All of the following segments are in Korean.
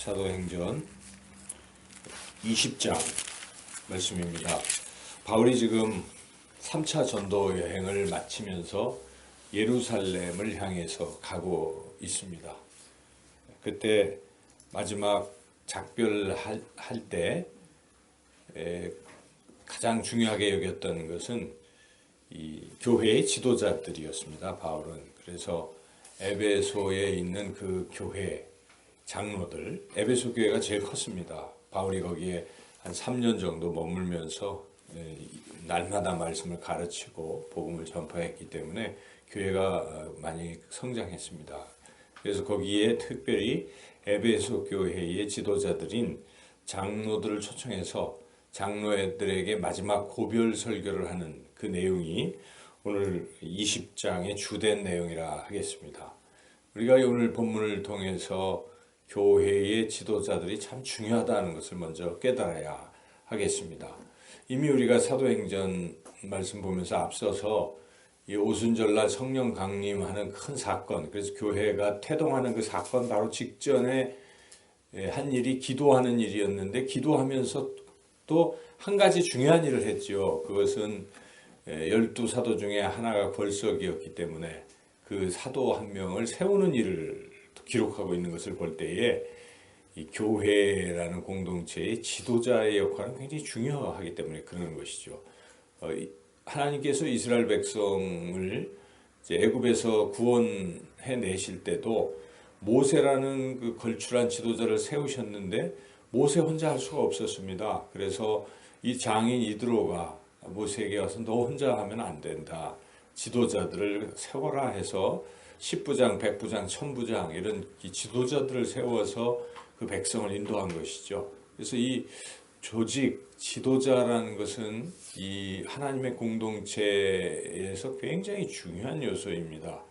사도행전 20장 말씀입니다. 바울이 지금 3차 전도 여행을 마치면서 예루살렘을 향해서 가고 있습니다. 그때 마지막 작별할 때 가장 중요하게 여겼던 것은 이 교회의 지도자들이었습니다. 바울은 그래서 에베소에 있는 그 교회 장로들, 에베소 교회가 제일 컸습니다. 바울이 거기에 한 3년 정도 머물면서 날마다 말씀을 가르치고 복음을 전파했기 때문에 교회가 많이 성장했습니다. 그래서 거기에 특별히 에베소 교회의 지도자들인 장로들을 초청해서 장로들에게 마지막 고별 설교를 하는 그 내용이 오늘 20장의 주된 내용이라 하겠습니다. 우리가 오늘 본문을 통해서 교회의 지도자들이 참 중요하다는 것을 먼저 깨달아야 하겠습니다. 이미 우리가 사도행전 말씀 보면서 앞서서 이 오순절날 성령 강림하는 큰 사건, 그래서 교회가 태동하는 그 사건 바로 직전에 한 일이 기도하는 일이었는데, 기도하면서 또 한 가지 중요한 일을 했죠. 그것은 12사도 중에 하나가 권석이었기 때문에 그 사도 한 명을 세우는 일을 기록하고 있는 것을 볼 때에 이 교회라는 공동체의 지도자의 역할은 굉장히 중요하기 때문에 그러는 것이죠. 하나님께서 이스라엘 백성을 애굽에서 구원해 내실 때도 모세라는 그 걸출한 지도자를 세우셨는데 모세 혼자 할 수가 없었습니다. 그래서 이 장인 이드로가 모세에게 와서 너 혼자 하면 안 된다. 지도자들을 세워라 해서 10부장, 100부장, 1000부장 이런 지도자들을 세워서 그 백성을 인도한 것이죠. 그래서 이 조직, 지도자라는 것은 이 하나님의 공동체에서 굉장히 중요한 요소입니다.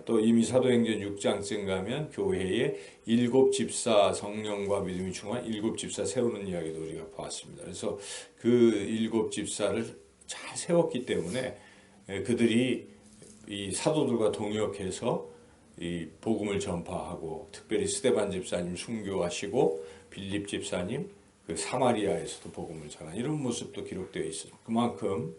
또 이미 사도행전 6장쯤 가면 교회에 7집사, 성령과 믿음이 충만한 7집사 세우는 이야기도 우리가 보았습니다. 그래서 그 7집사를 잘 세웠기 때문에 그들이 이 사도들과 동역해서 이 복음을 전파하고, 특별히 스데반 집사님 순교하시고 빌립 집사님 그 사마리아에서도 복음을 전하는 이런 모습도 기록되어 있습니다. 그만큼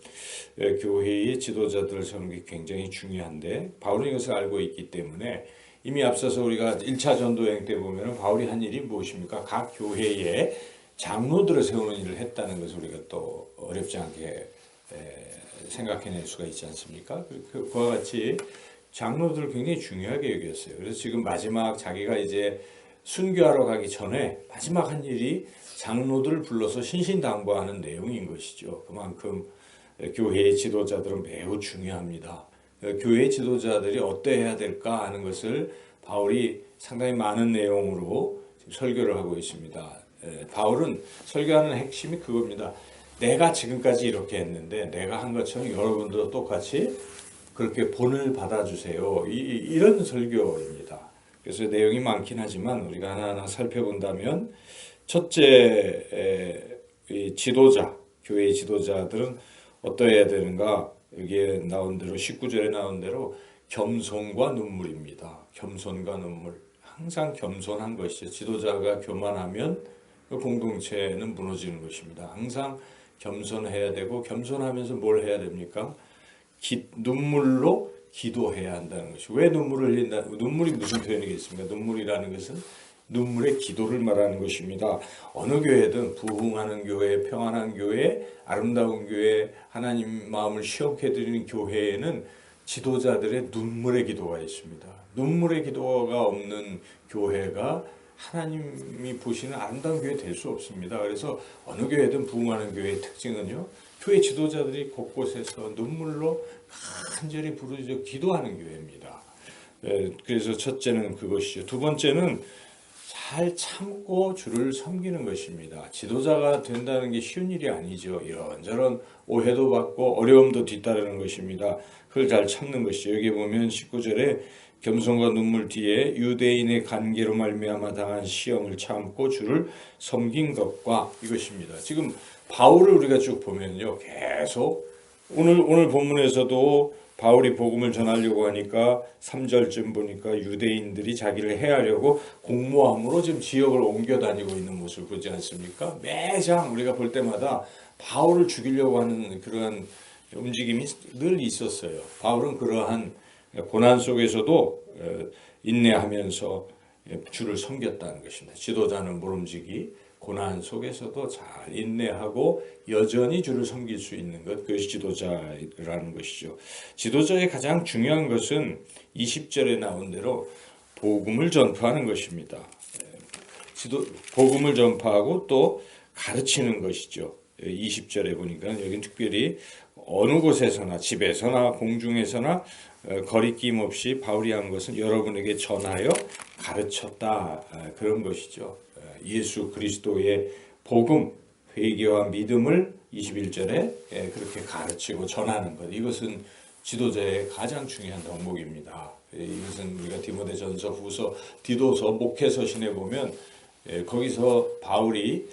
교회의 지도자들을 세우는 게 굉장히 중요한데, 바울은 이것을 알고 있기 때문에 이미 앞서서 우리가 1차 전도여행 때 보면 바울이 한 일이 무엇입니까? 각 교회에 장로들을 세우는 일을 했다는 것을 우리가 또 어렵지 않게 생각해낼 수가 있지 않습니까? 그와 같이 장로들을 굉장히 중요하게 여겼어요. 그래서 지금 마지막 자기가 이제 순교하러 가기 전에 마지막 한 일이 장로들을 불러서 신신당부하는 내용인 것이죠. 그만큼 교회의 지도자들은 매우 중요합니다. 교회의 지도자들이 어떠해야 될까 하는 것을 바울이 상당히 많은 내용으로 설교를 하고 있습니다. 바울은 설교하는 핵심이 그겁니다. 내가 지금까지 이렇게 했는데 내가 한 것처럼 여러분도 똑같이 그렇게 본을 받아주세요. 이런 설교입니다. 그래서 내용이 많긴 하지만 우리가 하나하나 살펴본다면, 첫째, 지도자, 교회의 지도자들은 어떠해야 되는가? 여기에 나온 대로 19절에 나온 대로 겸손과 눈물입니다. 겸손과 눈물. 항상 겸손한 것이죠. 지도자가 교만하면 그 공동체는 무너지는 것입니다. 항상 겸손해야 되고, 겸손하면서 뭘 해야 됩니까? 눈물로 기도해야 한다는 것이. 왜 눈물을 흘린다? 눈물이 무슨 표현이겠습니까? 눈물이라는 것은 눈물의 기도를 말하는 것입니다. 어느 교회든 부흥하는 교회, 평안한 교회, 아름다운 교회, 하나님 마음을 시험케 드리는 교회에는 지도자들의 눈물의 기도가 있습니다. 눈물의 기도가 없는 교회가 하나님이 보시는 아름다운 교회 될 수 없습니다. 그래서 어느 교회든 부흥하는 교회의 특징은요, 교회 지도자들이 곳곳에서 눈물로 간절히 부르짖어 기도하는 교회입니다. 그래서 첫째는 그것이죠. 두 번째는 잘 참고 주를 섬기는 것입니다. 지도자가 된다는 게 쉬운 일이 아니죠. 이런저런 오해도 받고 어려움도 뒤따르는 것입니다. 그걸 잘 참는 것이죠. 여기 보면 19절에 겸손과 눈물 뒤에 유대인의 관계로 말미암아 당한 시험을 참고 주를 섬긴 것과, 이것입니다. 지금 바울을 우리가 쭉 보면요, 계속 오늘 본문에서도 바울이 복음을 전하려고 하니까 3절쯤 보니까 유대인들이 자기를 해하려고 공모함으로 지금 지역을 옮겨 다니고 있는 모습을 보지 않습니까? 매장 우리가 볼 때마다 바울을 죽이려고 하는 그러한 움직임이 늘 있었어요. 바울은 그러한 고난 속에서도 인내하면서 주를 섬겼다는 것입니다. 지도자는 모름지기 고난 속에서도 잘 인내하고 여전히 주를 섬길 수 있는 것, 그것이 지도자라는 것이죠. 지도자의 가장 중요한 것은 20절에 나온 대로 복음을 전파하는 것입니다. 복음을 전파하고 또 가르치는 것이죠. 20절에 보니까 여기 특별히 어느 곳에서나 집에서나 공중에서나 거리낌 없이 바울이 한 것은 여러분에게 전하여 가르쳤다, 그런 것이죠. 예수 그리스도의 복음, 회개와 믿음을 21절에 그렇게 가르치고 전하는 것, 이것은 지도자의 가장 중요한 덕목입니다. 이것은 우리가 디모데전서, 후서, 디도서, 목회서신에 보면 거기서 바울이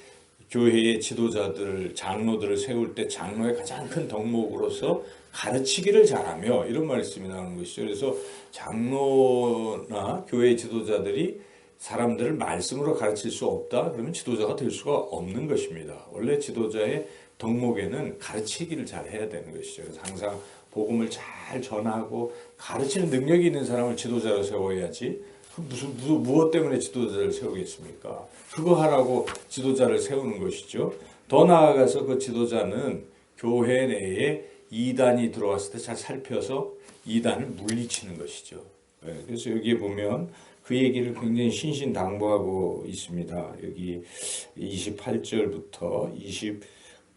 교회의 지도자들, 장로들을 세울 때 장로의 가장 큰 덕목으로서 가르치기를 잘하며, 이런 말씀이 나오는 것이죠. 그래서 장로나 교회 지도자들이 사람들을 말씀으로 가르칠 수 없다, 그러면 지도자가 될 수가 없는 것입니다. 원래 지도자의 덕목에는 가르치기를 잘 해야 되는 것이죠. 그래서 항상 복음을 잘 전하고 가르치는 능력이 있는 사람을 지도자로 세워야지, 무엇 때문에 지도자를 세우겠습니까? 그거 하라고 지도자를 세우는 것이죠. 더 나아가서 그 지도자는 교회 내에 이단이 들어왔을 때 잘 살펴서 이단을 물리치는 것이죠. 그래서 여기에 보면 그 얘기를 굉장히 신신당부하고 있습니다. 여기 28절부터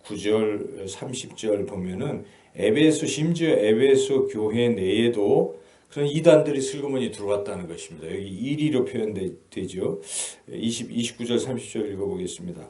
29절, 30절 보면은 심지어 에베소 교회 내에도 그런 이단들이 슬그머니 들어왔다는 것입니다. 여기 이리로 표현되죠. 29절, 30절 읽어보겠습니다.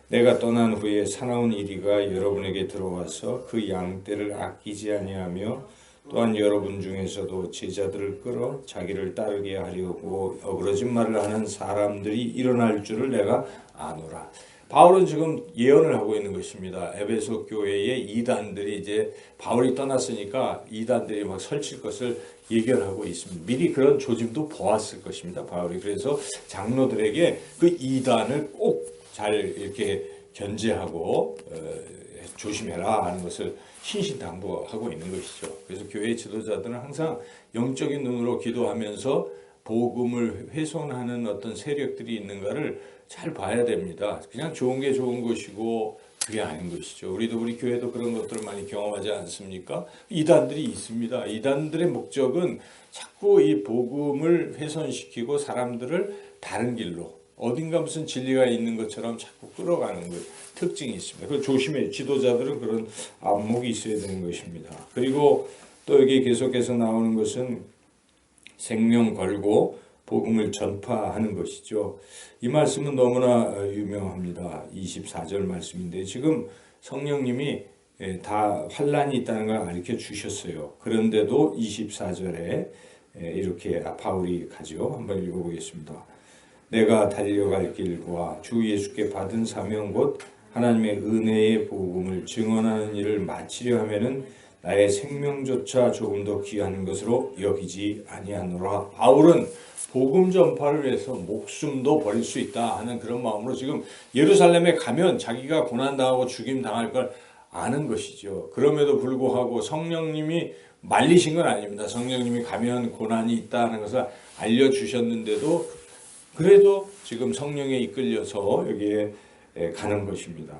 내가 떠난 후에 사나운 이리가 여러분에게 들어와서 그 양떼를 아끼지 아니하며 또한 여러분 중에서도 제자들을 끌어 자기를 따르게 하려고 어그러진 말을 하는 사람들이 일어날 줄을 내가 아노라. 바울은 지금 예언을 하고 있는 것입니다. 에베소 교회의 이단들이 이제 바울이 떠났으니까 이단들이 막 설칠 것을 예견하고 있습니다. 미리 그런 조짐도 보았을 것입니다. 바울이. 그래서 장로들에게 그 이단을 꼭 잘 이렇게 견제하고 조심해라 하는 것을 신신당부하고 있는 것이죠. 그래서 교회 지도자들은 항상 영적인 눈으로 기도하면서 복음을 훼손하는 어떤 세력들이 있는가를 잘 봐야 됩니다. 그냥 좋은 게 좋은 것이고 그게 아닌 것이죠. 우리 교회도 그런 것들을 많이 경험하지 않습니까? 이단들이 있습니다. 이단들의 목적은 자꾸 이 복음을 훼손시키고 사람들을 다른 길로, 어딘가 무슨 진리가 있는 것처럼 자꾸 끌어가는 것, 특징이 있습니다. 그걸 조심해요. 지도자들은 그런 안목이 있어야 되는 것입니다. 그리고 또 여기 계속해서 나오는 것은 생명 걸고 복음을 전파하는 것이죠. 이 말씀은 너무나 유명합니다. 24절 말씀인데 지금 성령님이 다 환란이 있다는 걸 가르쳐 주셨어요. 그런데도 24절에 이렇게 바울이 가죠. 한번 읽어보겠습니다. 내가 달려갈 길과 주 예수께 받은 사명 곧 하나님의 은혜의 복음을 증언하는 일을 마치려 하면은 나의 생명조차 조금 더 귀한 것으로 여기지 아니하노라. 바울은 복음 전파를 위해서 목숨도 버릴 수 있다 하는 그런 마음으로 지금 예루살렘에 가면 자기가 고난당하고 죽임당할 걸 아는 것이죠. 그럼에도 불구하고 성령님이 말리신 건 아닙니다. 성령님이 가면 고난이 있다는 것을 알려주셨는데도 그래도 지금 성령에 이끌려서 여기에 가는 것입니다.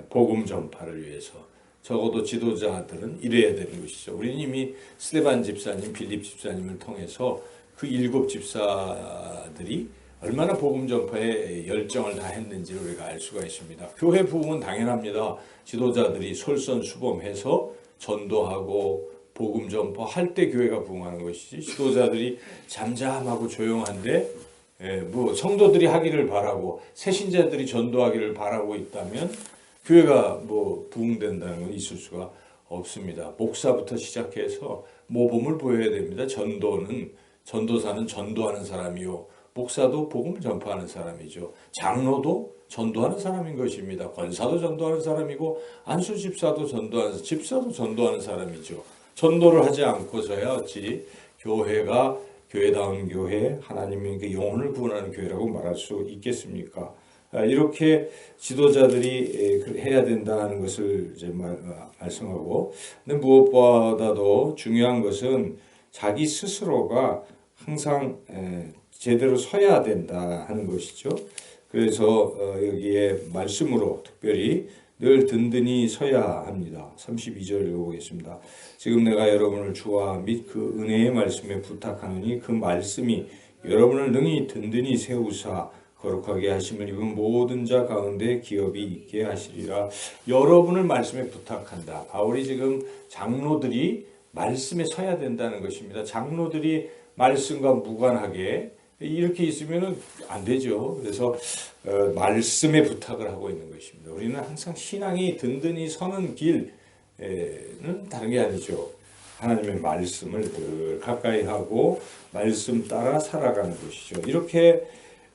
복음 전파를 위해서. 적어도 지도자들은 이래야 되는 것이죠. 우리는 이미 스데반 집사님, 빌립 집사님을 통해서 그 7 집사들이 얼마나 복음 전파에 열정을 다했는지를 우리가 알 수가 있습니다. 교회 부흥은 당연합니다. 지도자들이 솔선수범해서 전도하고 복음 전파할 때 교회가 부흥하는 것이지, 지도자들이 잠잠하고 조용한데 뭐 성도들이 하기를 바라고 새신자들이 전도하기를 바라고 있다면 교회가 뭐 부흥된다는 건 있을 수가 없습니다. 목사부터 시작해서 모범을 보여야 됩니다. 전도사는 전도하는 사람이요, 목사도 복음을 전파하는 사람이죠. 장로도 전도하는 사람인 것입니다. 권사도 전도하는 사람이고 안수 집사도 전도하는 사람이죠. 전도를 하지 않고서야 어찌 교회가 교회다운 교회, 하나님의 그 영혼을 구원하는 교회라고 말할 수 있겠습니까? 이렇게 지도자들이 해야 된다는 것을 이제 말씀하고, 근데 무엇보다도 중요한 것은 자기 스스로가 항상 제대로 서야 된다 하는 것이죠. 그래서 여기에 말씀으로 특별히 늘 든든히 서야 합니다. 32절 읽어보겠습니다. 지금 내가 여러분을 주와 및 그 은혜의 말씀에 부탁하노니 그 말씀이 여러분을 능히 든든히 세우사 거룩하게 하심을 입은 모든 자 가운데 기업이 있게 하시리라. 여러분을 말씀에 부탁한다. 바울이 지금 장로들이 말씀에 서야 된다는 것입니다. 장로들이 말씀과 무관하게 이렇게 있으면 안 되죠. 그래서 말씀에 부탁을 하고 있는 것입니다. 우리는 항상 신앙이 든든히 서는 길은 다른 게 아니죠. 하나님의 말씀을 늘 가까이 하고 말씀 따라 살아가는 것이죠. 이렇게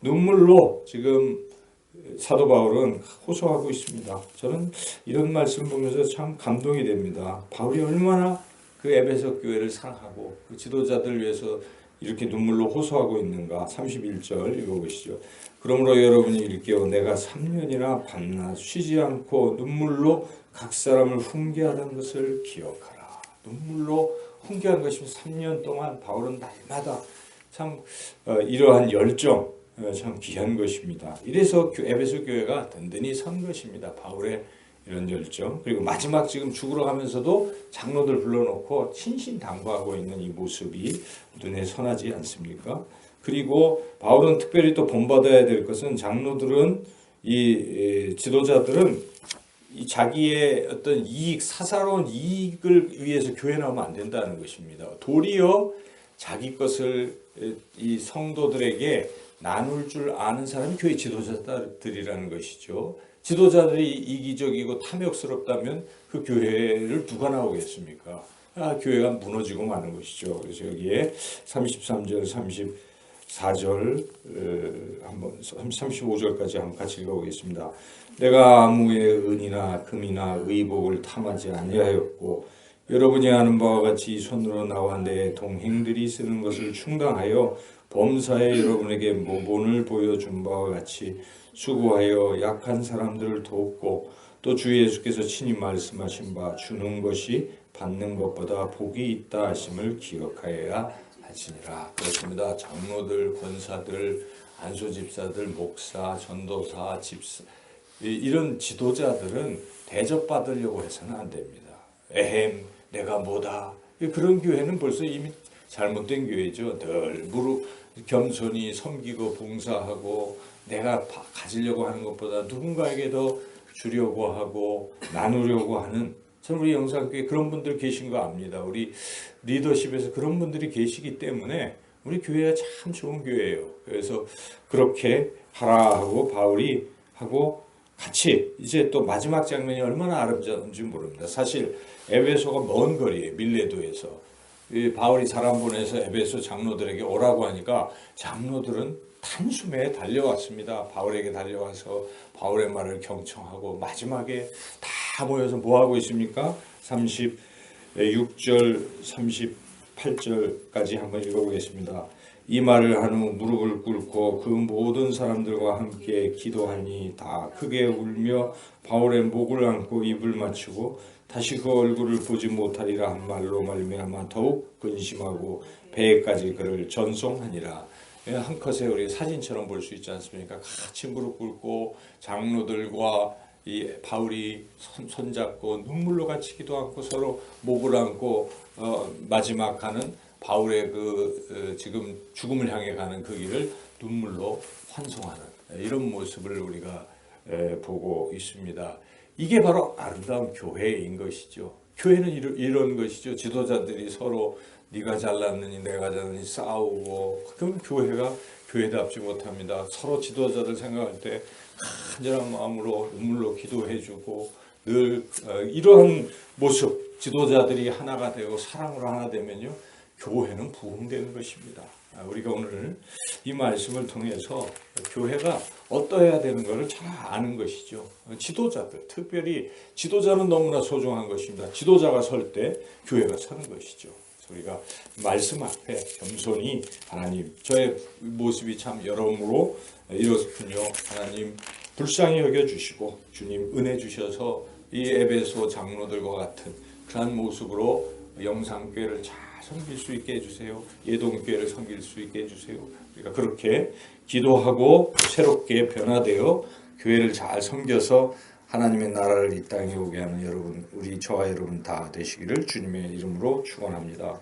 눈물로 지금 사도 바울은 호소하고 있습니다. 저는 이런 말씀 보면서 참 감동이 됩니다. 바울이 얼마나 그 에베소 교회를 사랑하고 그 지도자들을 위해서 이렇게 눈물로 호소하고 있는가. 31절 읽어보시죠. 그러므로 여러분이 일깨워 내가 3년이나 밤낮 쉬지 않고 눈물로 각 사람을 훈계하는 것을 기억하라. 눈물로 훈계한 것이면 3년 동안 바울은 날마다 참 이러한 열정 참 귀한 것입니다. 이래서 에베소 교회가 든든히 선 것입니다. 바울의 이런 열정. 그리고 마지막 지금 죽으러 가면서도 장로들 불러놓고 신신당부하고 있는 이 모습이 눈에 선하지 않습니까? 그리고 바울은 특별히 또 본받아야 될 것은 장로들은 이 지도자들은 이 자기의 어떤 이익, 사사로운 이익을 위해서 교회 나오면 안 된다는 것입니다. 도리어 자기 것을 이 성도들에게 나눌 줄 아는 사람이 교회 지도자들이라는 것이죠. 지도자들이 이기적이고 탐욕스럽다면 그 교회를 누가 나오겠습니까? 교회가 무너지고 마는 것이죠. 그래서 여기에 33절, 34절, 한번 35절까지 한번 같이 읽어보겠습니다. 내가 아무의 은이나 금이나 의복을 탐하지 아니하였고 여러분이 아는 바와 같이 손으로 나와 내 동행들이 쓰는 것을 충당하여 범사에 여러분에게 모본을 보여준 바와 같이 수고하여 약한 사람들을 돕고 또 주 예수께서 친히 말씀하신 바 주는 것이 받는 것보다 복이 있다 하심을 기억하여야 하시니라. 그렇습니다. 장로들, 권사들, 안수집사들, 목사, 전도사, 집사 이런 지도자들은 대접받으려고 해서는 안 됩니다. 내가 뭐다. 그런 교회는 벌써 이미 잘못된 교회죠. 늘 무릎 겸손히 섬기고 봉사하고 내가 가지려고 하는 것보다 누군가에게 더 주려고 하고 나누려고 하는, 참 우리 영상교회 그런 분들 계신 거 압니다. 우리 리더십에서 그런 분들이 계시기 때문에 우리 교회가 참 좋은 교회예요. 그래서 그렇게 하라 하고 바울이 하고 같이 이제 또 마지막 장면이 얼마나 아름다운지 모릅니다. 사실 에베소가 먼 거리에 밀레도에서 바울이 사람 보내서 에베소 장로들에게 오라고 하니까 장로들은 단숨에 달려왔습니다. 바울에게 달려와서 바울의 말을 경청하고 마지막에 다 모여서 뭐 하고 있습니까? 36절, 38절까지 한번 읽어보겠습니다. 이 말을 한 후 무릎을 꿇고 그 모든 사람들과 함께 기도하니 다 크게 울며 바울의 목을 안고 입을 맞추고 다시 그 얼굴을 보지 못하리라 한 말로 말미암아 더욱 근심하고 배에까지 그를 전송하니라. 한 컷에 우리 사진처럼 볼 수 있지 않습니까? 같이 무릎 꿇고 장로들과 이 바울이 손잡고 눈물로 같이 기도하고 서로 목을 안고 마지막 가는 바울의 그 지금 죽음을 향해 가는 그 길을 눈물로 환송하는 이런 모습을 우리가 보고 있습니다. 이게 바로 아름다운 교회인 것이죠. 교회는 이런 것이죠. 지도자들이 서로 네가 잘났느니 내가 잘났느니 싸우고, 그럼 교회가 교회답지 못합니다. 서로 지도자들 생각할 때 간절한 마음으로 눈물로 기도해주고 늘 이러한 모습, 지도자들이 하나가 되고 사랑으로 하나 되면요 교회는 부흥되는 것입니다. 우리가 오늘 이 말씀을 통해서 교회가 어떠해야 되는 것을 잘 아는 것이죠. 지도자들, 특별히 지도자는 너무나 소중한 것입니다. 지도자가 설 때 교회가 서는 것이죠. 우리가 말씀 앞에 겸손히 하나님, 저의 모습이 참 여러모로 이렇군요. 하나님 불쌍히 여겨주시고 주님 은혜 주셔서 이 에베소 장로들과 같은 그런 모습으로 영상교회를 잘 섬길 수 있게 해주세요. 예동교회를 섬길 수 있게 해주세요. 우리가 그렇게 기도하고 새롭게 변화되어 교회를 잘 섬겨서 하나님의 나라를 이 땅에 오게 하는 여러분, 우리 저와 여러분 다 되시기를 주님의 이름으로 축원합니다.